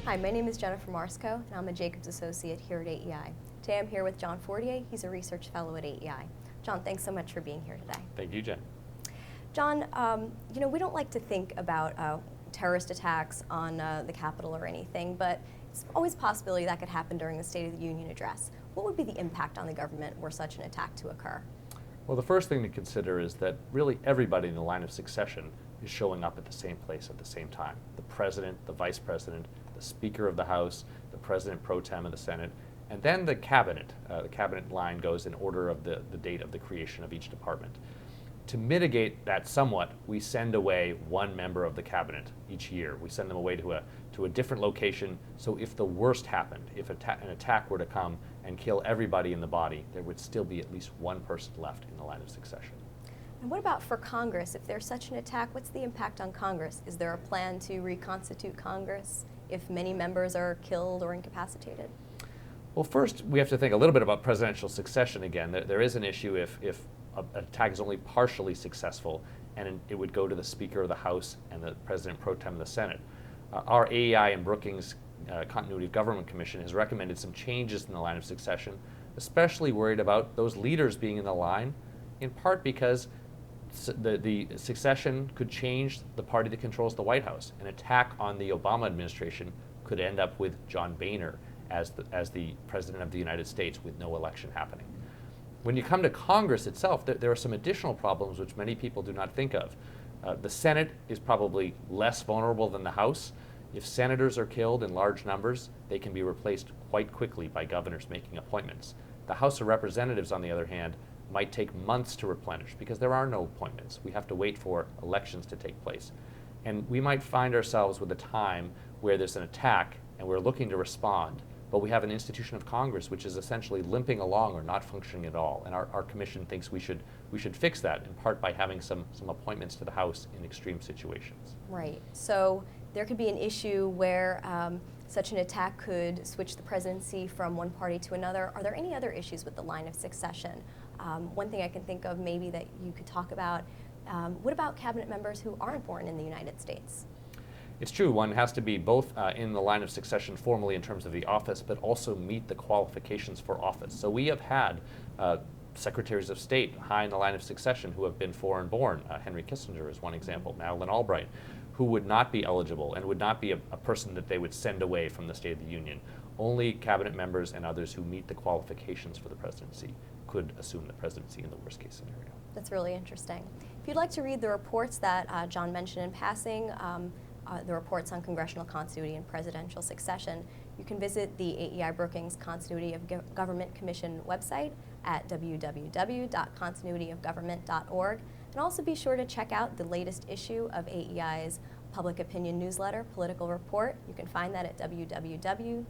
Hi, my name is Jennifer Marsko, and I'm a Jacobs Associate here at AEI. Today I'm here with John Fortier. He's a research fellow at AEI. John, thanks so much for being here today. Thank you, Jen. John, we don't like to think about terrorist attacks on the Capitol or anything, but it's always a possibility that could happen during the State of the Union address. What would be the impact on the government were such an attack to occur? Well, the first thing to consider is that really everybody in the line of succession is showing up at the same place at the same time. The President, the Vice President, the Speaker of the House, the President pro tem of the Senate, and then the Cabinet. The Cabinet line goes in order of the date of the creation of each department. To mitigate that somewhat, we send away one member of the Cabinet each year. We send them away to a different location, so if the worst happened, if an attack were to come and kill everybody in the body, there would still be at least one person left in the line of succession. And what about for Congress? If there's such an attack, what's the impact on Congress? Is there a plan to reconstitute Congress if many members are killed or incapacitated? Well, first, we have to think a little bit about presidential succession again. There is an issue if an attack is only partially successful, and it would go to the Speaker of the House and the President pro tem of the Senate. Our AEI and Brookings Continuity of Government Commission has recommended some changes in the line of succession, especially worried about those leaders being in the line, in part because the succession could change the party that controls the White House. An attack on the Obama administration could end up with John Boehner as the President of the United States with no election happening. When you come to Congress itself, there are some additional problems which many people do not think of. The Senate is probably less vulnerable than the House. If senators are killed in large numbers, they can be replaced quite quickly by governors making appointments. The House of Representatives, on the other hand, might take months to replenish because there are no appointments. We have to wait for elections to take place. And we might find ourselves with a time where there's an attack and we're looking to respond, but we have an institution of Congress which is essentially limping along or not functioning at all. And our commission thinks we should fix that, in part by having some appointments to the House in extreme situations. Right. So there could be an issue where such an attack could switch the presidency from one party to another. Are there any other issues with the line of succession? One thing I can think of maybe that you could talk about, what about cabinet members who aren't born in the United States? It's true, one has to be both in the line of succession formally in terms of the office, but also meet the qualifications for office. So we have had secretaries of state high in the line of succession who have been foreign born. Henry Kissinger is one example, Madeleine Albright, who would not be eligible and would not be a person that they would send away from the State of the Union. Only cabinet members and others who meet the qualifications for the presidency could assume the presidency in the worst case scenario. That's really interesting. If you'd like to read the reports that John mentioned in passing, the reports on congressional continuity and presidential succession, you can visit the AEI Brookings Continuity of Government Commission website at www.continuityofgovernment.org, and also be sure to check out the latest issue of AEI's public opinion newsletter, Political Report. You can find that at www.aei.org.